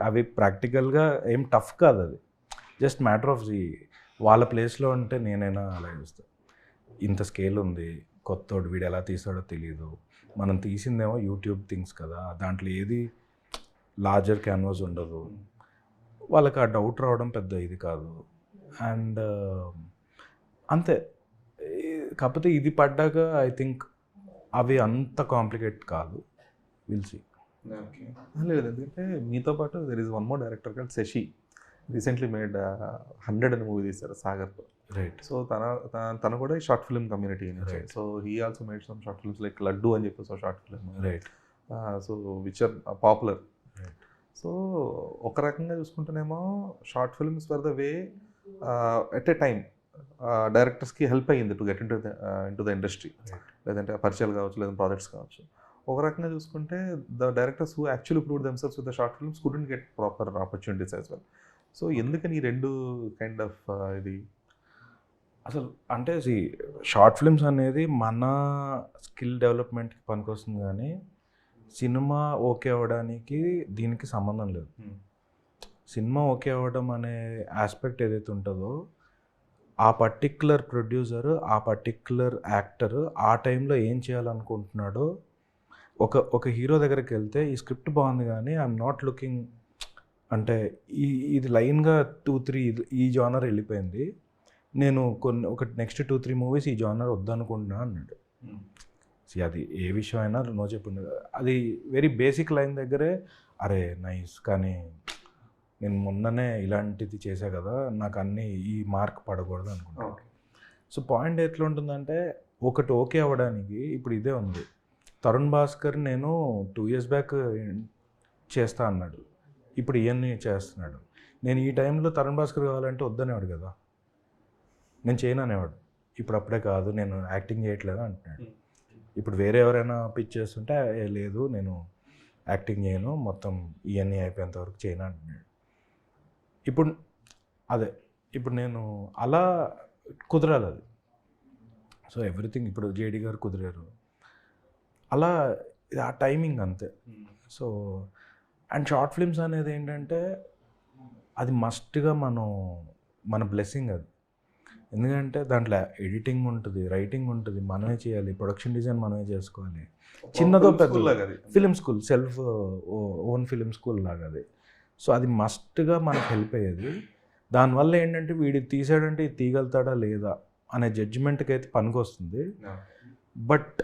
అవి ప్రాక్టికల్గా ఏం టఫ్ కాదు, అది జస్ట్ మ్యాటర్ ఆఫ్ వాళ్ళ ప్లేస్లో ఉంటే నేనైనా అలా చూస్తాను. ఇంత స్కేల్ ఉంది, కొత్తోడు, వీడు ఎలా తీసాడో తెలియదు, మనం తీసిందేమో యూట్యూబ్ థింగ్స్ కదా, దాంట్లో ఏది లార్జర్ క్యాన్వాస్ ఉండదు, వాళ్ళకి ఆ డౌట్ రావడం పెద్ద ఇది కాదు. అండ్ అంతే. కాకపోతే ఇది పడ్డాక ఐ థింక్ అవి అంత కాంప్లికేట్ కాదు, విల్ సీ. ఓకే, లేదు, ఎందుకంటే మీతో పాటు there is one more director called Shashi, recently made 100 అనే మూవీ తీశారు సాగర్తో. రైట్. సో తను కూడా షార్ట్ ఫిల్మ్ కమ్యూనిటీ నుంచి. So he also made some short films like Laddu అని చెప్పేసి short film. Right. So which are popular. So ఒక రకంగా చూసుకుంటేనేమో short films for the way at a time డైరెక్టర్స్కి హెల్ప్ అయ్యింది to get into the industry, లేదంటే పరిచయాలు కావచ్చు, లేదంటే ప్రాజెక్ట్స్ కావచ్చు. ఒక రకంగా చూసుకుంటే the directors who actually prove themselves with the short films couldn't get proper opportunities as well. So ఎందుకని ఈ రెండు కైండ్ ఆఫ్ ఇది అసలు అంటే షార్ట్ ఫిల్మ్స్ అనేది మన స్కిల్ డెవలప్మెంట్కి పనికొస్తుంది, కానీ సినిమా ఓకే అవ్వడానికి దీనికి సంబంధం లేదు. సినిమా ఓకే అవ్వడం అనే ఆస్పెక్ట్ ఏదైతే ఉంటుందో, ఆ పర్టిక్యులర్ ప్రొడ్యూసర్, ఆ పర్టిక్యులర్ యాక్టర్ ఆ టైంలో ఏం చేయాలనుకుంటున్నాడో, ఒక హీరో దగ్గరికి వెళ్తే ఈ స్క్రిప్ట్ బాగుంది కానీ ఐఎమ్ నాట్ లుకింగ్, అంటే ఇది లైన్గా 2-3 ఈ జానర్ వెళ్ళిపోయింది, నేను ఒక నెక్స్ట్ 2-3 మూవీస్ ఈ జానర్ వద్దనుకుంటున్నా అన్నాడు. అది ఏ విషయం అయినా నో చెప్పింది, అది వెరీ బేసిక్ లైన్ దగ్గరే అరే నైస్, కానీ నేను మొన్ననే ఇలాంటిది చేశా కదా, నాకు అన్నీ ఈ మార్క్ పడకూడదు అనుకుంటాను. సో పాయింట్ ఎట్లా ఉంటుందంటే, ఒకటి ఓకే అవ్వడానికి ఇప్పుడు ఇదే ఉంది. తరుణ్ భాస్కర్ నేను 2 years బ్యాక్ చేస్తా అన్నాడు, ఇప్పుడు ఇవన్నీ చేస్తున్నాడు. నేను ఈ టైంలో తరుణ్ భాస్కర్ కావాలంటే వద్దనేవాడు కదా, నేను చేయను అనేవాడు. ఇప్పుడు అప్పుడే కాదు, నేను యాక్టింగ్ చేయట్లేదు అంటున్నాడు. ఇప్పుడు వేరే ఎవరైనా పిచ్ చేస్తుంటే లేదు నేను యాక్టింగ్ చేయను, మొత్తం ఇవన్నీ అయిపోయేంత వరకు చేయను అంటున్నాడు. ఇప్పుడు నేను అలా కుదరాలి అది. సో ఎవ్రీథింగ్ ఇప్పుడు జేడి గారు కుదిరారు, అలా ఆ టైమింగ్ అంతే. సో అండ్ షార్ట్ ఫిల్మ్స్ అనేది ఏంటంటే అది మస్ట్గా మన బ్లెస్సింగ్ అది. ఎందుకంటే దాంట్లో ఎడిటింగ్ ఉంటుంది, రైటింగ్ ఉంటుంది, మనమే చేయాలి, ప్రొడక్షన్ డిజైన్ మనమే చేసుకోవాలి. చిన్నదో పెద్ద film school, self own film school లాగా అది. సో అది మస్ట్గా మనకు హెల్ప్ అయ్యేది. దానివల్ల ఏంటంటే వీడి తీసాడంటే ఇది తీయగలుగుతాడా లేదా అనే జడ్జిమెంట్కి అయితే పనికొస్తుంది. But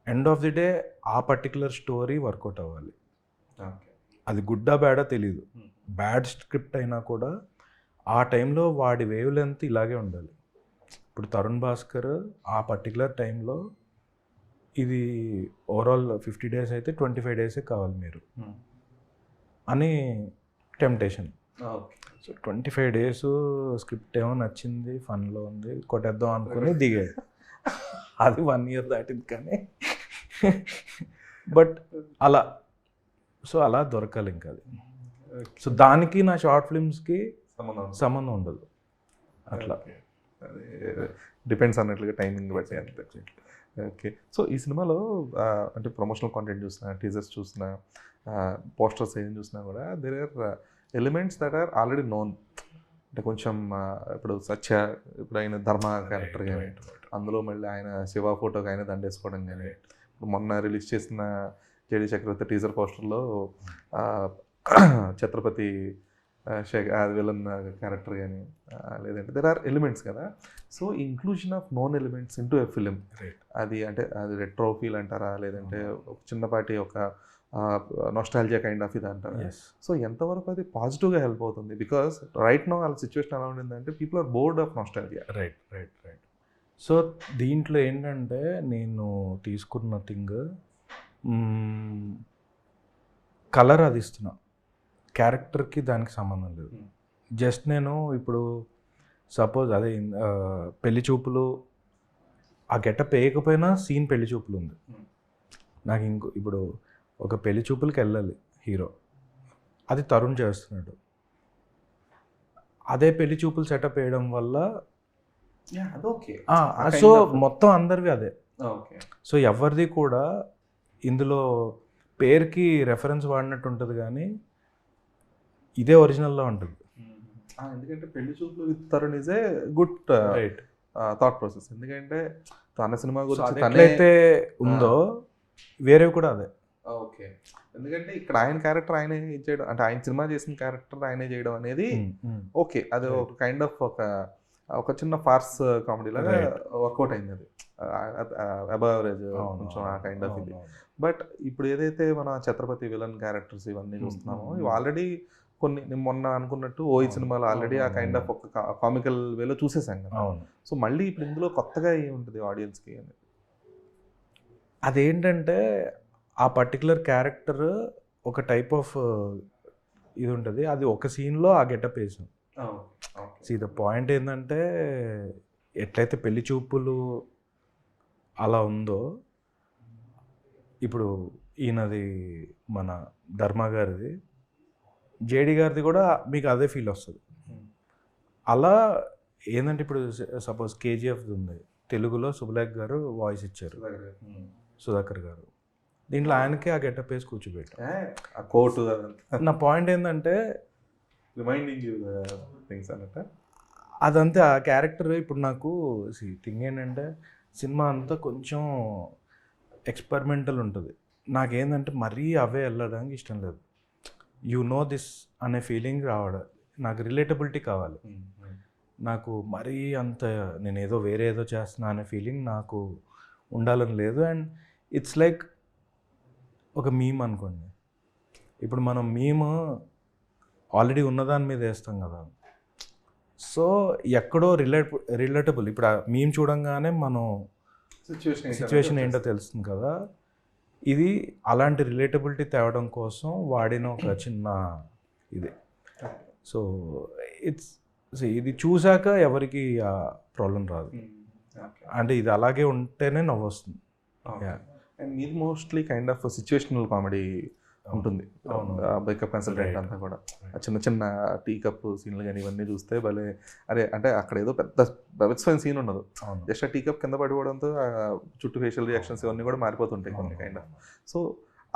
end of the day ఆ పర్టికులర్ స్టోరీ వర్కౌట్ అవ్వాలి. అది గుడ్డా బ్యాడా తెలీదు. బ్యాడ్ స్క్రిప్ట్ అయినా కూడా ఆ టైంలో వాడి వేవ్ లెంత్ ఇలాగే ఉండాలి. ఇప్పుడు తరుణ్ భాస్కర్ ఆ పర్టికులర్ టైంలో ఇది ఓవరాల్ 50 days అయితే 25 days కావాలి మీరు అని టెంప్టేషన్. సో 25 days స్క్రిప్ట్ ఏమో నచ్చింది, ఫన్లో ఉంది, కొట్టేద్దాం అనుకుని దిగాడు. అది 1 year దాటింది కానీ బట్ అలా అలా దొరకాలి ఇంకా అది. సో దానికి నా షార్ట్ ఫిల్మ్స్కి సంబంధం ఉండదు అట్లా. డిపెండ్స్ అన్నట్లుగా టైమింగ్ బట్టి అంతే. ఓకే, సో ఈ సినిమాలో అంటే ప్రమోషనల్ కాంటెంట్ చూసినా, టీజర్స్ చూసినా, పోస్టర్స్ ఏం చూసినా కూడా there are elements that are already known. అంటే కొంచెం ఇప్పుడు సత్య, ఇప్పుడు ఆయన ధర్మ క్యారెక్టర్ కానీ, అందులో మళ్ళీ ఆయన శివ ఫోటోకి ఆయన దండేసుకోవడం కానీ, ఇప్పుడు మొన్న రిలీజ్ చేసిన జేడి చక్రవర్తి టీజర్ పోస్టర్లో ఛత్రపతి విలన్ క్యారెక్టర్ కానీ లేదంటే దెర్ ఆర్ ఎలిమెంట్స్ కదా. So inclusion of known elements into a film, అది అంటే అది రెట్రో ఫీల్ అంటారా లేదంటే ఒక చిన్నపాటి ఒక నోస్టాలజియా కైండ్ ఆఫ్ ఇది అంటారా? సో ఎంతవరకు అది పాజిటివ్గా హెల్ప్ అవుతుంది? బికాస్ రైట్ నో వాళ్ళ సిచ్యువేషన్ ఎలా ఉండిందంటే people are bored of nostalgia. Right. So దీంట్లో ఏంటంటే నేను తీసుకున్న థింగ్ కలర్ అది ఇస్తున్నా, క్యారెక్టర్కి దానికి సంబంధం లేదు. జస్ట్ నేను ఇప్పుడు సపోజ్ అదే పెళ్లి చూపులు ఆ గెటప్ వేయకపోయినా సీన్ పెళ్లి చూపులు ఉంది. నాకు ఇప్పుడు ఒక పెళ్లి చూపులకి వెళ్ళాలి హీరో, అది తరుణ్ చేస్తున్నాడు. అదే పెళ్లి చూపులు సెటప్ వేయడం వల్ల సో మొత్తం అందరివి అదే. సో ఎవరిది కూడా ఇందులో పేరుకి రెఫరెన్స్ వాడినట్టు ఉంటుంది కానీ ఇదే ఒరిజినల్లా ఉంటుంది. ఎందుకంటే పెళ్లి చూపులు with Tarun is a good thought process. ఎందుకంటే తన సినిమా గురించి ఎట్లయితే ఉందో వేరేవి కూడా అదే. ఓకే, ఎందుకంటే ఇక్కడ ఆయన క్యారెక్టర్ ఆయనే చేయడం, అంటే ఆయన సినిమా చేసిన క్యారెక్టర్ ఆయనే చేయడం అనేది ఓకే, అది ఒక కైండ్ ఆఫ్ ఒక చిన్న ఫార్స్ కామెడీ లాగా వర్కౌట్ అయింది. అది అబవ్ యావరేజ్ కొంచెం ఆ కైండ్ ఆఫ్ ఇది. బట్ ఇప్పుడు ఏదైతే మన ఛత్రపతి విలన్ క్యారెక్టర్స్ ఇవన్నీ చూస్తున్నామో ఇవి ఆల్రెడీ కొన్ని నేను మొన్న అనుకున్నట్టు ఓ ఈ సినిమాలో ఆల్రెడీ ఆ కైండ్ ఆఫ్ ఒక కామికల్ వేలో చూసేసాం కదా. సో మళ్ళీ ఇప్పుడు ఇందులో కొత్తగా ఏముంటుంది ఆడియన్స్కి అని? అదేంటంటే ఆ పర్టికులర్ క్యారెక్టర్ ఒక టైప్ ఆఫ్ ఇది ఉంటుంది, అది ఒక సీన్లో ఆ గెటప్ వేసాం. ద పాయింట్ ఏంటంటే ఎట్లయితే పెళ్లి చూపులు అలా ఉందో ఇప్పుడు ఈయనది మన ధర్మ గారిది, జేడి గారిది కూడా మీకు అదే ఫీల్ వస్తుంది. అలా ఏంటంటే ఇప్పుడు సపోజ్ కేజీఎఫ్ ఉంది, తెలుగులో సుబలేఖ్ గారు వాయిస్ ఇచ్చారు, సుధాకర్ గారు. దీంట్లో ఆయనకే ఆ గెటప్ వేసి కూర్చోబెట్టారు. కోటు నా పాయింట్ ఏంటంటే రిమైండింగ్ థింగ్స్ అన్నట్టు అదంతే ఆ క్యారెక్టర్. ఇప్పుడు నాకు థింగ్ ఏంటంటే సినిమా అంతా కొంచెం ఎక్స్పెరిమెంటల్ ఉంటుంది. నాకేంటంటే మరీ అవే వెళ్ళడానికి ఇష్టం లేదు. యు నో దిస్ అనే ఫీలింగ్ రావడం, నాకు రిలేటబిలిటీ కావాలి. నాకు మరీ అంత నేను ఏదో వేరే ఏదో చేస్తున్నా అనే ఫీలింగ్ నాకు ఉండాలని లేదు. అండ్ ఇట్స్ లైక్ ఒక మీమ్ అనుకోండి, ఇప్పుడు మనం మీమ్ ఆల్రెడీ ఉన్నదాని మీద వేస్తాం కదా. సో ఎక్కడో రిలేటబుల్ ఇప్పుడు ఆ మీమ్ చూడంగానే మనం సిచ్యువేషన్ ఏంటో తెలుస్తుంది కదా. ఇది అలాంటి రిలేటబిలిటీ తేవడం కోసం వాడిన ఒక చిన్న ఇది. సో ఇది చూశాక ఎవరికి ఆ ప్రాబ్లం రాదు, అంటే ఇది అలాగే ఉంటేనే నవ్వు వస్తుంది. అండ్ మీది mostly kind of situational comedy ఉంటుంది. బ్రేకప్ కన్సల్టెంట్ అంతా కూడా చిన్న చిన్న టీ కప్ సీన్లు కానీ ఇవన్నీ చూస్తే భలే అరే అంటే అక్కడ ఏదో పెద్ద బెబెట్స్ఫైన్ సీన్ ఉండదు, జస్ట్ ఆ టీ కప్ కింద పడిపోవడంతో చుట్టూ ఫేషియల్ రియాక్షన్స్ ఇవన్నీ కూడా మారిపోతుంటాయి కొన్ని కైండ్ ఆఫ్. సో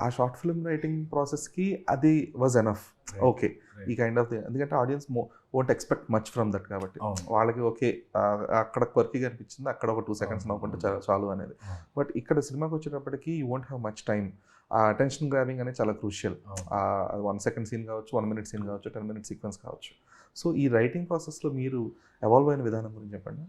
ఆ షార్ట్ ఫిల్మ్ రైటింగ్ ప్రాసెస్కి అది వాజ్ ఎనఫ్. ఓకే, ఈ కైండ్ ఆఫ్ ఎందుకంటే audience won't expect much from that కాబట్టి వాళ్ళకి ఓకే అక్కడ క్వర్కీగా అనిపించింది, అక్కడ ఒక 2 seconds నవ్వుకుంటే చాలు అనేది. బట్ ఇక్కడ సినిమాకి వచ్చేటప్పటికి you won't have much time. ఆ అటెన్షన్ గ్రాబింగ్ అనేది చాలా క్రూషియల్. 1 second సీన్ కావచ్చు, 1 minute సీన్ కావచ్చు, 10 minute సీక్వెన్స్ కావచ్చు. సో ఈ రైటింగ్ ప్రాసెస్లో మీరు ఎవాల్వ్ అయిన విధానం గురించి చెప్పండి.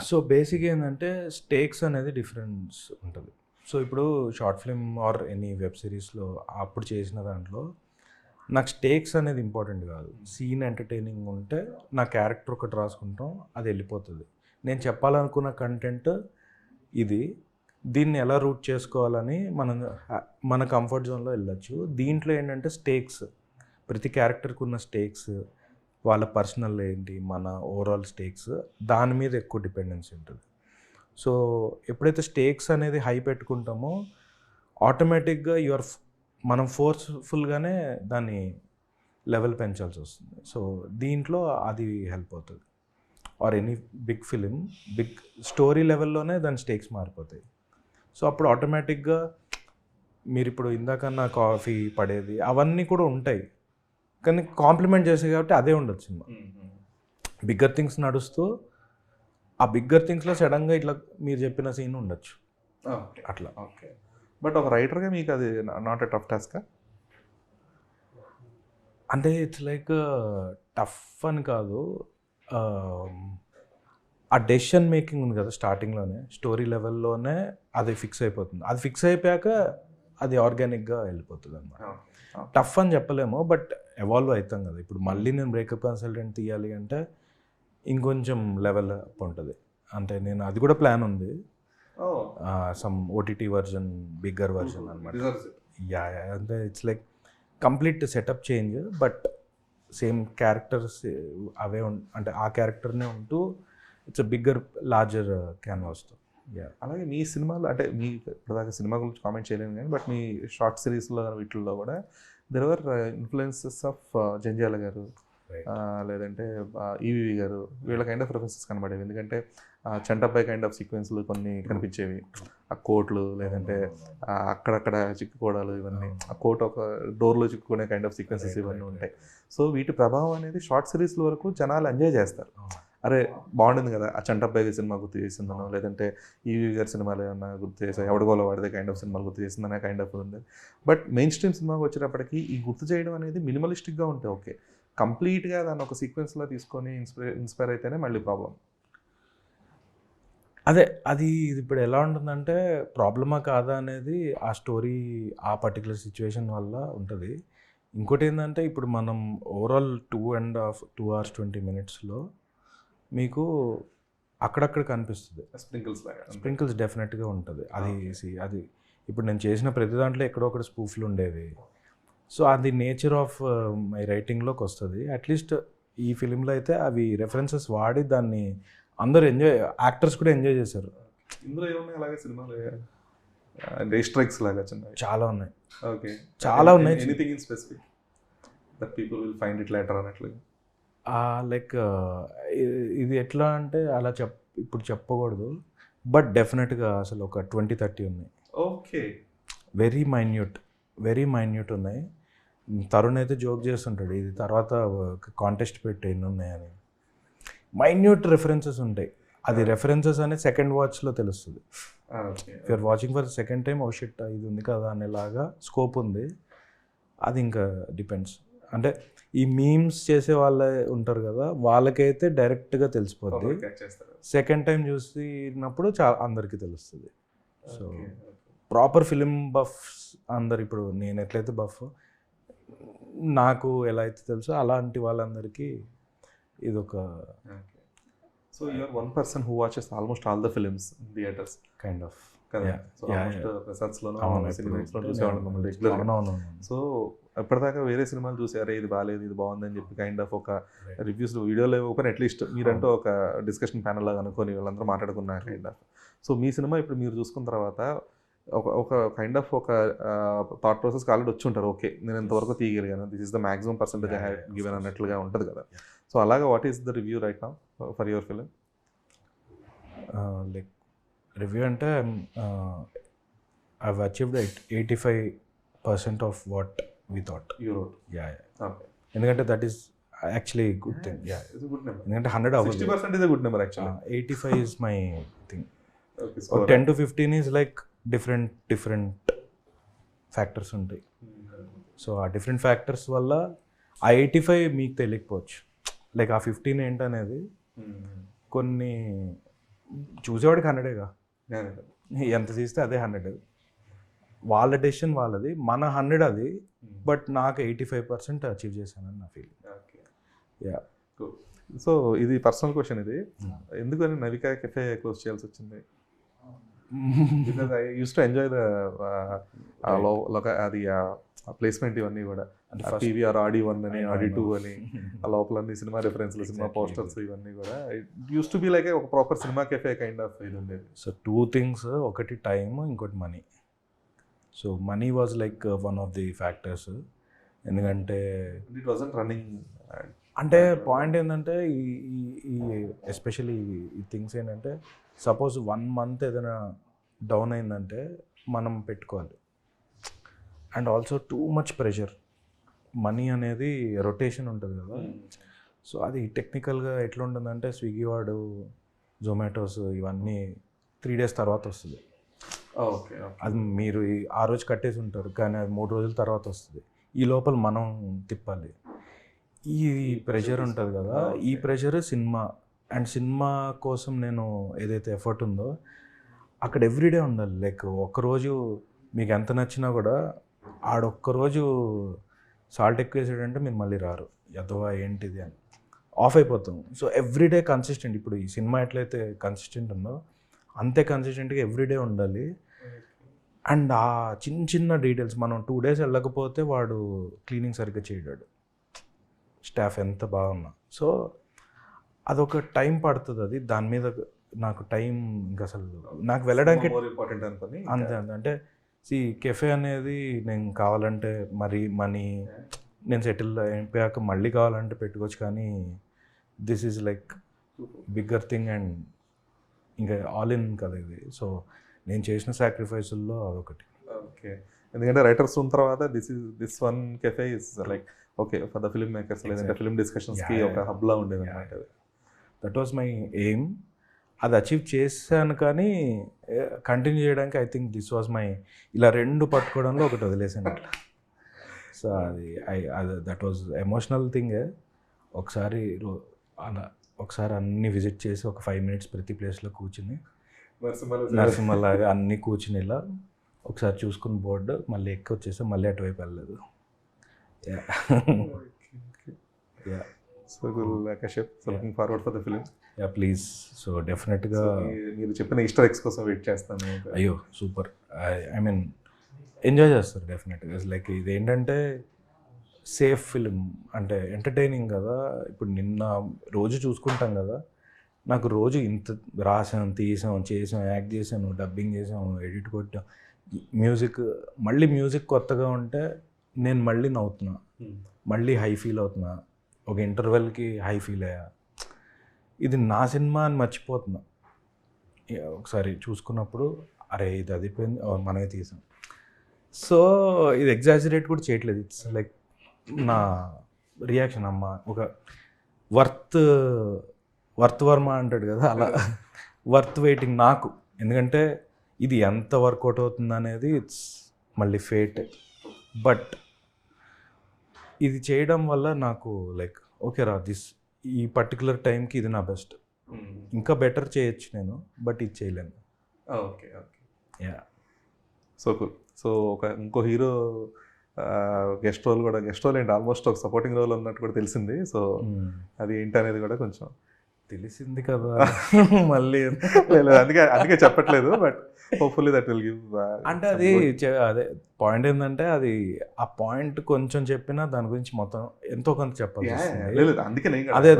సో బేసిక్గా ఏంటంటే స్టేక్స్ అనేది డిఫరెన్స్ ఉంటుంది. సో ఇప్పుడు short film or any web సిరీస్లో అప్పుడు చేసిన దాంట్లో నాకు స్టేక్స్ అనేది ఇంపార్టెంట్ కాదు. సీన్ ఎంటర్టైనింగ్ ఉంటే నా క్యారెక్టర్ ఒకటి రాసుకుంటాం, అది వెళ్ళిపోతుంది. నేను చెప్పాలనుకున్న కంటెంట్ ఇది, దీన్ని ఎలా రూట్ చేసుకోవాలని మన కంఫర్ట్ జోన్లో వెళ్ళచ్చు. దీంట్లో ఏంటంటే స్టేక్స్, ప్రతి క్యారెక్టర్కి ఉన్న స్టేక్స్, వాళ్ళ పర్సనల్ ఏంటి, మన ఓవరాల్ స్టేక్స్, దాని మీద ఎక్కువ డిపెండెన్సీ ఉంటుంది. సో ఎప్పుడైతే స్టేక్స్ అనేది హై పెట్టుకుంటామో ఆటోమేటిక్గా మనం ఫోర్స్ఫుల్గానే దాన్ని లెవెల్ పెంచాల్సి వస్తుంది. సో దీంట్లో అది హెల్ప్ అవుతుంది. Or any big film, big story లెవెల్లోనే దాని స్టేక్స్ మారిపోతాయి. సో అప్పుడు ఆటోమేటిక్గా మీరు ఇప్పుడు ఇందాక నా కాఫీ పడేది అవన్నీ కూడా ఉంటాయి, కానీ కాంప్లిమెంట్ చేసేది కాబట్టి అదే ఉండదు సినిమా. బిగ్గర్ థింగ్స్ నడుస్తూ ఆ బిగ్గర్ థింగ్స్లో సడన్గా ఇట్లా మీరు చెప్పిన సీన్ ఉండొచ్చు అట్లా. ఓకే, బట్ ఒక రైటర్గా మీకు అది నాట్ ఎ టఫ్ టాస్క్? అంటే ఇట్స్ లైక్ టఫ్ అని కాదు, ఆ డెసిషన్ మేకింగ్ ఉంది కదా స్టార్టింగ్లోనే, స్టోరీ లెవెల్లోనే అది ఫిక్స్ అయిపోతుంది. అది ఫిక్స్ అయిపోయాక అది ఆర్గానిక్గా వెళ్ళిపోతుంది అన్నమాట. టఫ్ అని చెప్పలేము, బట్ ఎవాల్వ్ అవుతాం కదా. ఇప్పుడు మళ్ళీ నేను బ్రేకప్ కన్సల్టెంట్ తీయాలి అంటే ఇంకొంచెం లెవెల్ అప్ ఉంటుంది. అంటే నేను అది కూడా ప్లాన్ ఉంది, some OTT version, bigger version అనమాట. యా, అంటే it's like complete setup change, but same characters అవే అంటే ఆ క్యారెక్టర్నే ఉంటూ ఇట్స్ బిగ్గర్ లార్జర్ క్యాన్వాస్తో. యా, అలాగే మీ సినిమాలు అంటే మీ ఇప్పటిదాకా సినిమా గురించి కామెంట్ చేయలేను కానీ, బట్ మీ షార్ట్ సిరీస్లో వీటిల్లో కూడా there are influences of Jandhyala garu, లేదంటే ఈవీవి గారు, వీళ్ళ కైండ్ ఆఫ్ రెఫరెన్సెస్ కనబడేవి. ఎందుకంటే చంటబ్బాయి కైండ్ ఆఫ్ సీక్వెన్స్లు కొన్ని కనిపించేవి, ఆ కోట్లు, లేదంటే అక్కడక్కడ చిక్కుకోవడాలు, ఇవన్నీ ఆ కోట్ ఒక డోర్లో చిక్కుకునే కైండ్ ఆఫ్ సీక్వెన్సెస్ ఇవన్నీ ఉంటాయి. సో వీటి ప్రభావం అనేది షార్ట్ సిరీస్ల వరకు జనాలు ఎంజాయ్ చేస్తారు. అరే బాగుండింది కదా, ఆ చంటబ్బాయి సినిమా గుర్తు చేసిందనో, లేదంటే ఈవీవి గారి సినిమాలు ఏమన్నా గుర్తు చేసా, ఎవడగోలో వాడితే కైండ్ ఆఫ్ సినిమాలు గుర్తు చేసిందనే కైండ్ ఆఫ్ ఉంది. బట్ మెయిన్ స్ట్రీమ్ సినిమాకి వచ్చేటప్పటికి ఈ గుర్తు చేయడం అనేది మినిమలిస్టిక్గా ఉంటే ఓకే, కంప్లీట్గా దాన్ని ఒక సీక్వెన్స్లో తీసుకొని ఇన్స్పైర్ అయితేనే మళ్ళీ ప్రాబ్లం. అదే అది ఇప్పుడు ఎలా ఉంటుందంటే ప్రాబ్లమా కాదా అనేది ఆ స్టోరీ ఆ పర్టికులర్ సిచ్యువేషన్ వల్ల ఉంటుంది. ఇంకోటి ఏంటంటే ఇప్పుడు మనం ఓవరాల్ 2 hours 20 minutesలో మీకు అక్కడక్కడ కనిపిస్తుంది స్ప్రింకిల్స్, డెఫినెట్గా ఉంటుంది. అది ఇప్పుడు నేను చేసిన ప్రతి దాంట్లో ఎక్కడో ఒకటి స్పూఫ్లు ఉండేవి. సో అది నేచర్ ఆఫ్ మై రైటింగ్లోకి వస్తుంది. అట్లీస్ట్ ఈ ఫిలింలో అయితే అవి రెఫరెన్సెస్ వాడి దాన్ని అందరూ ఎంజాయ్, యాక్టర్స్ కూడా ఎంజాయ్ చేశారు. ఇందులో ఏమున్నాయి అలాగే సినిమాలు రేస్ట్రైక్స్ లాగా చిన్నవి చాలా ఉన్నాయి. ఓకే, చాలా ఉన్నాయి. Anything in specific that people will find it later అన్నట్లుగా? లైక్ ఇది ఎట్లా అంటే అలా ఇప్పుడు చెప్పకూడదు, బట్ డెఫినెట్గా అసలు ఒక 20-30 ఉన్నాయి. ఓకే, వెరీ మైన్యూట్ ఉన్నాయి. తరుణ్ అయితే జోక్ చేస్తుంటాడు, ఇది తర్వాత కాంటెస్ట్ పెట్టి ఎన్ని ఉన్నాయని. మైన్యూట్ రెఫరెన్సెస్ ఉంటాయి. అది రెఫరెన్సెస్ అనేది సెకండ్ వాచ్లో తెలుస్తుంది. If you're watching for second time, oh shit ఇది ఉంది కదా అనేలాగా స్కోప్ ఉంది. అది ఇంకా డిపెండ్స్. అంటే ఈ మీమ్స్ చేసే వాళ్ళే ఉంటారు కదా, వాళ్ళకైతే డైరెక్ట్గా తెలిసిపోద్ది. సెకండ్ టైం చూసినప్పుడు చాలా అందరికీ తెలుస్తుంది. సో ప్రాపర్ ఫిలిం బఫ్స్ అందరు, ఇప్పుడు నేను ఎట్లయితే బఫ్ నాకు ఎలా అయితే తెలుసో అలాంటి వాళ్ళందరికీ ఇదొక. So you are one person who watches almost all the films in theatres kind of. So ఎప్పటిదాకా వేరే సినిమాలు చూసారే ఇది బాగాలేదు ఇది బాగుంది అని చెప్పి కైండ్ ఆఫ్ ఒక రివ్యూస్ వీడియోలో ఇవ్వకపోయినా అట్లీస్ట్ మీరంటూ ఒక డిస్కషన్ ప్యానల్ లాగా అనుకొని వాళ్ళందరూ మాట్లాడుకున్న కైండ్ ఆఫ్. సో మీ సినిమా ఇప్పుడు మీరు చూసుకున్న తర్వాత ఒక కైండ్ ఆఫ్ ఒక థాట్ ప్రాసెస్ ఆల్రెడీ వచ్చి ఉంటారు, ఓకే నేను ఎంతవరకు తీయగలిగాను, this is the maximum percentage I have given అన్నట్లుగా ఉంటుంది కదా. సో అలాగా what is the review right now for your film? Like review అంటే I achieved 85% of what we thought. You wrote? Yeah. ఎందుకంటే that is actually good thing. Yeah, good number. ఎందుకంటే 100 అవ్వదు. 60% is a good number actually. 85 is my thing. Okay, so 10 to 15 is like different factors ఉంటాయి. So ఆ different factors వల్ల ఆ 85 మీకు తెలియకపోవచ్చు. Like ఆ 15 ఏంటనేది కొన్ని చూసేవాడికి 100గా, ఎంత తీస్తే అదే 100. వాళ్ళ డెసిషన్ వాళ్ళది, మన 100 అది. బట్ నాకు 85% అచీవ్ చేశానని నా ఫీలింగ్. యా. సో ఇది పర్సనల్ క్వశ్చన్, ఇది ఎందుకని నవికా కెఫే క్లోజ్ చేయాల్సి వచ్చింది? Because I use to enjoy the అది ప్లేస్మెంట్ ఇవన్నీ కూడా, పీవీఆర్ ఆడి 1 అని ఆడి 2 అని ఆ లోపలన్నీ సినిమా రిఫరెన్స్లు, సినిమా పోస్టర్స్ ఇవన్నీ కూడా it use to be like ఒక ప్రాపర్ సినిమా కెఫే కైండ్ ఆఫ్ ఇది ఉండేది. సో 2 things, ఒకటి టైమ్, ఇంకోటి money. So money was like one of the factors. ఎందుకంటే ఇట్ వాజంట్ రన్నింగ్. అంటే పాయింట్ ఏంటంటే ఈ ఎస్పెషల్లీ ఈ థింగ్స్ ఏంటంటే, సపోజ్ 1 month ఏదైనా డౌన్ అయిందంటే మనం పెట్టుకోవాలి. And also too much pressure. Money అనేది రొటేషన్ ఉంటుంది కదా. సో అది టెక్నికల్గా ఎట్లా ఉంటుందంటే, స్విగ్గీ వాడు, జొమాటోస్ ఇవన్నీ 3 days తర్వాత వస్తుంది. ఓకే, అది మీరు ఆ రోజు కట్టేసి ఉంటారు, కానీ అది 3 రోజుల తర్వాత వస్తుంది. ఈ లోపల మనం తిప్పాలి. ఈ ప్రెషర్ ఉంటుంది కదా, ఈ ప్రెషర్ సినిమా అండ్ సినిమా కోసం నేను ఏదైతే ఎఫర్ట్ ఉందో అక్కడ ఎవ్రీడే ఉండాలి. లైక్ ఒక్కరోజు మీకు ఎంత నచ్చినా కూడా ఆడొక్కరోజు సాల్ట్ ఎక్కువ వేసాడంటే మీరు మళ్ళీ రారు, ఎదవా ఏంటిది అని ఆఫ్ అయిపోతాం. సో ఎవ్రీడే కన్సిస్టెంట్, ఇప్పుడు ఈ సినిమా ఎట్లయితే కన్సిస్టెంట్ ఉందో అంతే కన్సిస్టెంట్గా ఎవ్రీడే ఉండాలి. అండ్ ఆ చిన్న చిన్న డీటెయిల్స్, మనం 2 days వెళ్ళకపోతే వాడు క్లీనింగ్ సరిగ్గా చేయడాడు, స్టాఫ్ ఎంత బాగున్నా. సో అదొక టైం పడుతుంది, అది దాని మీద నాకు టైం ఇంకా అసలు నాకు వెళ్ళడానికి ఇంపార్టెంట్ అనుకుని అంతే అంతే. అంటే కెఫే అనేది నేను కావాలంటే మరి మనీ నేను సెటిల్ అయిపోయాక మళ్ళీ కావాలంటే పెట్టుకోవచ్చు, కానీ this is like bigger thing and ఇంకా ఆల్ ఇన్ కదా ఇది. సో నేను చేసిన సాక్రిఫైసుల్లో అదొకటి. ఓకే, ఎందుకంటే రైటర్స్ ఉన్న తర్వాత this one cafe is like okay for the film makers, లేదంటే ఫిల్మ్ డిస్కషన్స్కి ఒక హబ్లా ఉండేది అనమాట. That was my aim. అది అచీవ్ చేశాను, కానీ కంటిన్యూ చేయడానికి I think this was my, ఇలా 2 పట్టుకోవడంలో ఒకటి వదిలేసాను అట్లా. సో అది దట్ వాజ్ ఎమోషనల్ థింగ్. ఒకసారి అలా ఒకసారి అన్ని విజిట్ చేసి ఒక 5 minutes ప్రతి ప్లేస్లో కూర్చుని నరసింహలాగా అన్నీ కూర్చుని ఇలా ఒకసారి చూసుకుని బోర్డు మళ్ళీ ఎక్కి వచ్చేసి మళ్ళీ అటువైపు వెళ్ళలేదు. So Kashyap, looking forward for the film. Yeah please. So డెఫినెట్గా మీరు చెప్పిన ఈస్టర్ ఎగ్స్ కోసం వెయిట్ చేస్తాను. అయ్యో సూపర్, ఐ మీన్ ఎంజాయ్ చేస్తారు డెఫినెట్గా. లైక్ ఇది ఏంటంటే సేఫ్ ఫిలిం, అంటే ఎంటర్టైనింగ్ కదా. ఇప్పుడు నిన్న రోజు చూసుకుంటాం కదా, నాకు రోజు ఇంత రాసాం, తీసాం, చేసాం, యాక్ట్ చేసాను, డబ్బింగ్ చేసాం, ఎడిట్ కొట్టాం, మ్యూజిక్ కొత్తగా ఉంటే నేను మళ్ళీ నవ్వుతున్నా, మళ్ళీ హై ఫీల్ అవుతున్నా, ఒక ఇంటర్వెల్కి హై ఫీల్ అయ్యా. ఇది నా సినిమా అని మర్చిపోతున్నా. ఒకసారి చూసుకున్నప్పుడు అరే ఇది అదిపోయింది, మనమే తీసాం. సో ఇది ఎగ్జాజరేట్ కూడా చేయట్లేదు, ఇట్స్ లైక్ నా రియాక్షన్. అమ్మ ఒక వర్త్ వర్మ అంటాడు కదా, అలా వర్త్ వెయిటింగ్ నాకు. ఎందుకంటే ఇది ఎంత వర్కౌట్ అవుతుంది అనేది ఇట్స్ మళ్ళీ ఫేట్. బట్ ఇది చేయడం వల్ల నాకు లైక్ ఓకే రా, ఈ పర్టికులర్ టైంకి ఇది నా బెస్ట్. ఇంకా బెటర్ చేయొచ్చు నేను, బట్ ఇది చేయలేను. Okay okay, yeah. So cool. So ఇంకో హీరో గెస్ట్ రోల్ ఏంటి, ఆల్మోస్ట్ ఒక సపోర్టింగ్ రోల్ అన్నట్టు కూడా తెలిసింది. సో అది ఏంటి అనేది కూడా కొంచెం తెలిసింది కదా మళ్ళీ అందుకే చెప్పట్లేదు, but hopefully that will give. అంటే అదే పాయింట్ ఏంటంటే అది ఆ పాయింట్ కొంచెం చెప్పినా దాని గురించి మొత్తం ఎంతో కొంత చెప్పాలి. అదే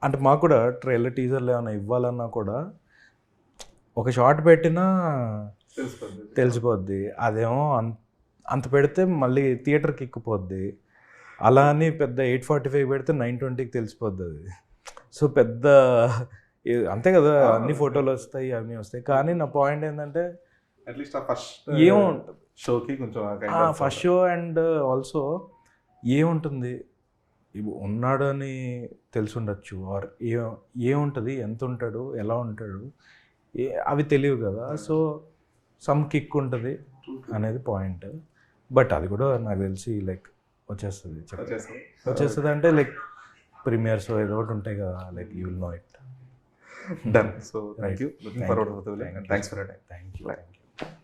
అంటే మాకు కూడా ట్రైలర్ టీజర్లు ఏమైనా ఇవ్వాలన్నా కూడా ఒక షార్ట్ పెట్టినా తెలిసిపోద్ది. అదేమో అంత పెడితే మళ్ళీ థియేటర్కి ఎక్కిపోద్ది. అలా అని పెద్ద 8:45 పెడితే 9:20కి తెలిసిపోద్ది అది. సో పెద్ద అంతే కదా, అన్ని ఫోటోలు వస్తాయి, అన్నీ వస్తాయి. కానీ నా పాయింట్ ఏంటంటే అట్లీస్ట్ ఫస్ట్ ఏముంటుంది షోకి కొంచెం ఫస్ట్ షో, అండ్ ఆల్సో ఏముంటుంది ఉన్నాడు అని తెలిసి ఉండొచ్చు, ఆర్ ఏముంటుంది, ఎంత ఉంటాడు, ఎలా ఉంటాడు, అవి తెలియవు కదా. సో సమ్ కిక్ ఉంటుంది అనేది పాయింట్. బట్ అది కూడా నాకు తెలిసి లైక్ వచ్చేస్తుంది అంటే లైక్ ప్రీమియర్స్ ఏదో ఒకటి ఉంటాయి కదా, like you will know it. Done. So thank you. Looking forward for the film. Thanks for your time. Thank you.